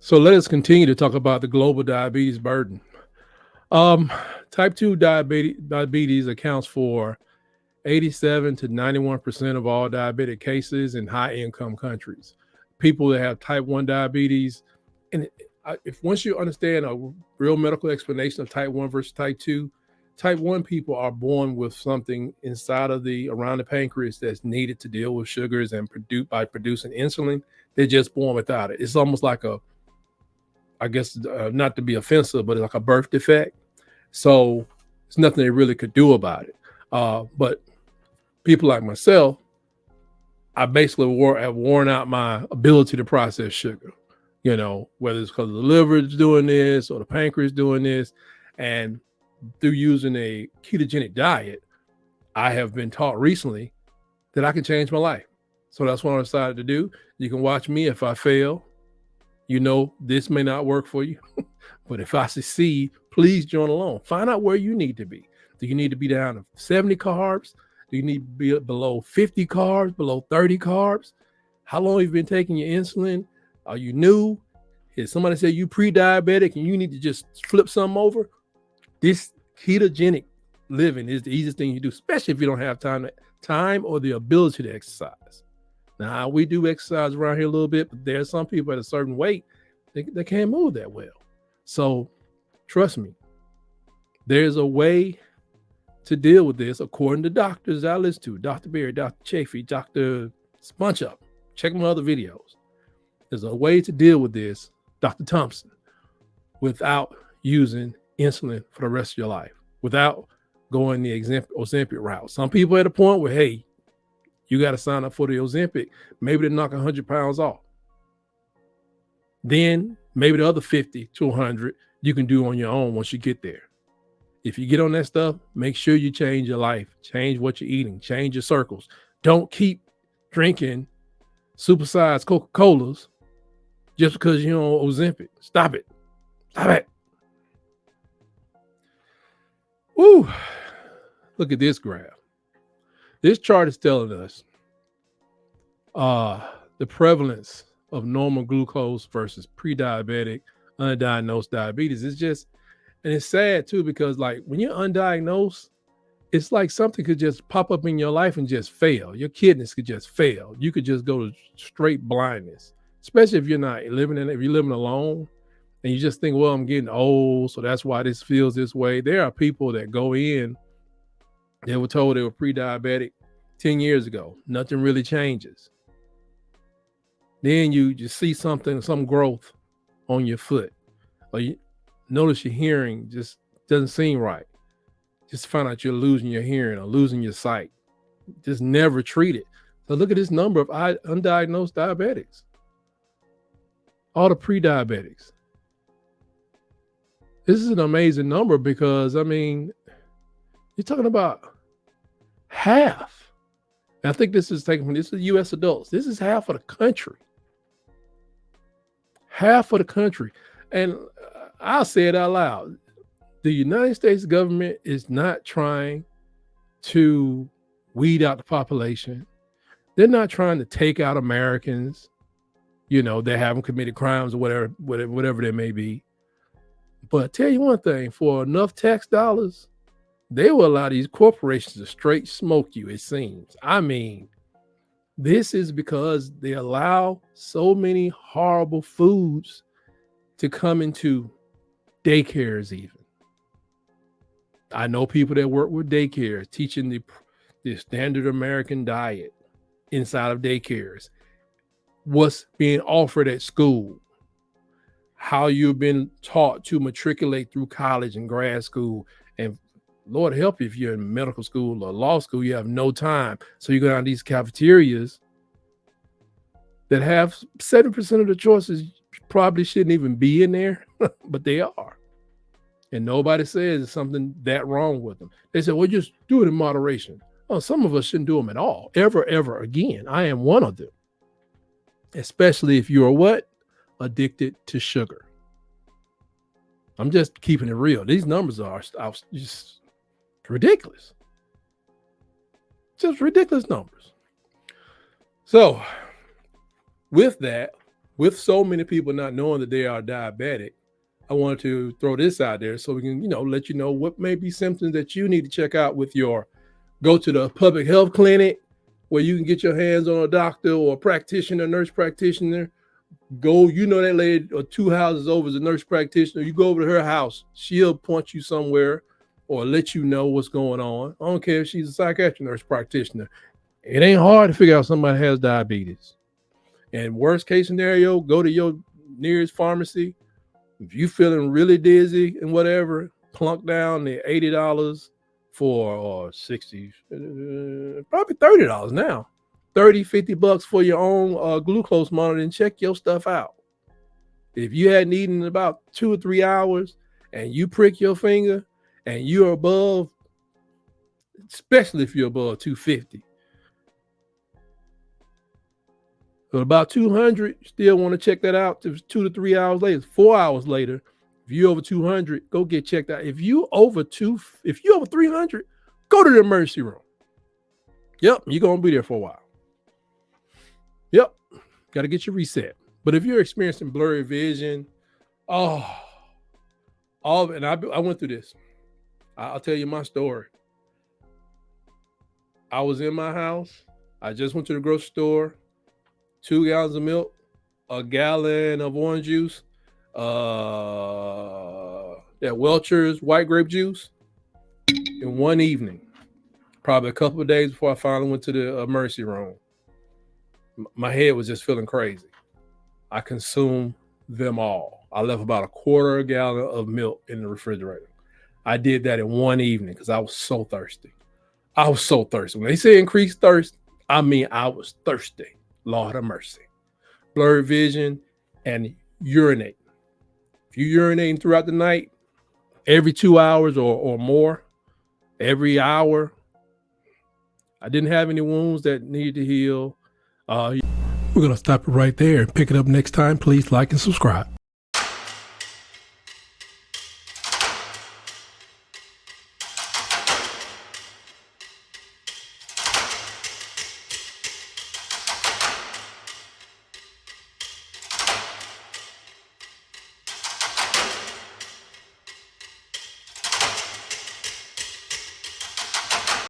So let us continue to talk about the global diabetes burden. Um, type 2 diabetes accounts for 87 to 91% of all diabetic cases in high income countries. People that have type 1 diabetes, and if once you understand a real medical explanation of type 1 versus type 1 people are born with something inside of the around the pancreas that's needed to deal with sugars and by producing insulin. They're just born without it. It's almost like I guess, not to be offensive, but it's like a birth defect. So there's nothing they really could do about it. But people like myself, I basically have worn out my ability to process sugar, whether it's because the liver is doing this or the pancreas doing this. And through using a ketogenic diet, I have been taught recently that I can change my life. So that's what I decided to do. You can watch me if I fail. This may not work for you, but if I succeed, please join along. Find out where you need to be. Do you need to be down to 70 carbs? Do you need to be below 50 carbs, below 30 carbs? How long have you been taking your insulin? Are you new? If somebody said you pre-diabetic and you need to just flip something over, this ketogenic living is the easiest thing you do, especially if you don't have time or the ability to exercise. Now, we do exercise around here a little bit, but there are some people at a certain weight, they can't move that well. So trust me, there's a way to deal with this according to doctors I listen to, Dr. Berry, Dr. Chafee, Dr. Bunch Up. Check my other videos. There's a way to deal with this, Dr. Thompson, without using insulin for the rest of your life, without going the Ozempic route. Some people at a point where, hey, you got to sign up for the Ozempic. Maybe to knock 100 pounds off. Then maybe the other 50 to 100 you can do on your own once you get there. If you get on that stuff, make sure you change your life, change what you're eating, change your circles. Don't keep drinking supersized Coca-Colas just because you're on Ozempic. Stop it. Stop it. Woo. Look at this graph. This chart is telling us the prevalence of normal glucose versus pre-diabetic, undiagnosed diabetes. And it's sad too, because like when you're undiagnosed, it's like something could just pop up in your life and just fail. Your kidneys could just fail. You could just go to straight blindness, especially if you're living alone and you just think, well, I'm getting old, so that's why this feels this way. There are people that go in, they were told they were pre-diabetic 10 years ago. Nothing really changes. Then you just see some growth on your foot, or you notice your hearing just doesn't seem right. Just find out you're losing your hearing or losing your sight. Just never treat it. So look at this number of undiagnosed diabetics. All the pre-diabetics. This is an amazing number because, I mean, you're talking about half. And I think this is U.S. adults. This is half of the country. Half of the country. And I'll say it out loud. The United States government is not trying to weed out the population. They're not trying to take out Americans, that haven't committed crimes or whatever they may be. But tell you one thing, for enough tax dollars, they will allow these corporations to straight smoke you, it seems. I mean, this is because they allow so many horrible foods to come into daycares even. I know people that work with daycares, teaching the standard American diet inside of daycares, what's being offered at school, how you've been taught to matriculate through college and grad school. And Lord help you if you're in medical school or law school, you have no time. So you go down these cafeterias that have 7% of the choices probably shouldn't even be in there, but they are. And nobody says there's something that wrong with them. They say, well, just do it in moderation. Oh, some of us shouldn't do them at all, ever again. I am one of them. Especially if you are what? Addicted to sugar. I'm just keeping it real. These numbers are just ridiculous. Just ridiculous numbers. So with that, with so many people not knowing that they are diabetic, I wanted to throw this out there so we can, let you know what may be symptoms that you need to check out with go to the public health clinic where you can get your hands on a doctor or a practitioner, nurse practitioner. Go, that lady or 2 houses over is a nurse practitioner. You go over to her house, she'll point you somewhere or let you know what's going on. I don't care if she's a psychiatric nurse practitioner. It ain't hard to figure out somebody has diabetes. And worst case scenario, go to your nearest pharmacy. If you feeling really dizzy and whatever, plunk down the $80 for 60, probably $30 now. 30, 50 bucks for your own glucose monitor and check your stuff out. If you hadn't eaten in about 2 or 3 hours and you prick your finger and you're above, especially if you're above 250, but about 200, still want to check that out 2 to 3 hours later, 4 hours later. If you're over 200, go get checked out. If you over 300, go to the emergency room. Yep, you're going to be there for a while. Yep, got to get your reset. But if you're experiencing blurry vision, and I went through this. I'll tell you my story. I was in my house. I just went to the grocery store, 2 gallons of milk, a gallon of orange juice, that Welch's white grape juice in one evening, probably a couple of days before I finally went to the emergency room. My head was just feeling crazy. I consumed them all. I left about a quarter of a gallon of milk in the refrigerator. I did that in one evening because I was so thirsty. When they say increased thirst, I mean I was thirsty. Lord of mercy. Blurred vision and urinate. If you urinating throughout the night, every 2 hours or more, every hour, I didn't have any wounds that needed to heal. We're going to stop it right there and pick it up next time. Please like and subscribe.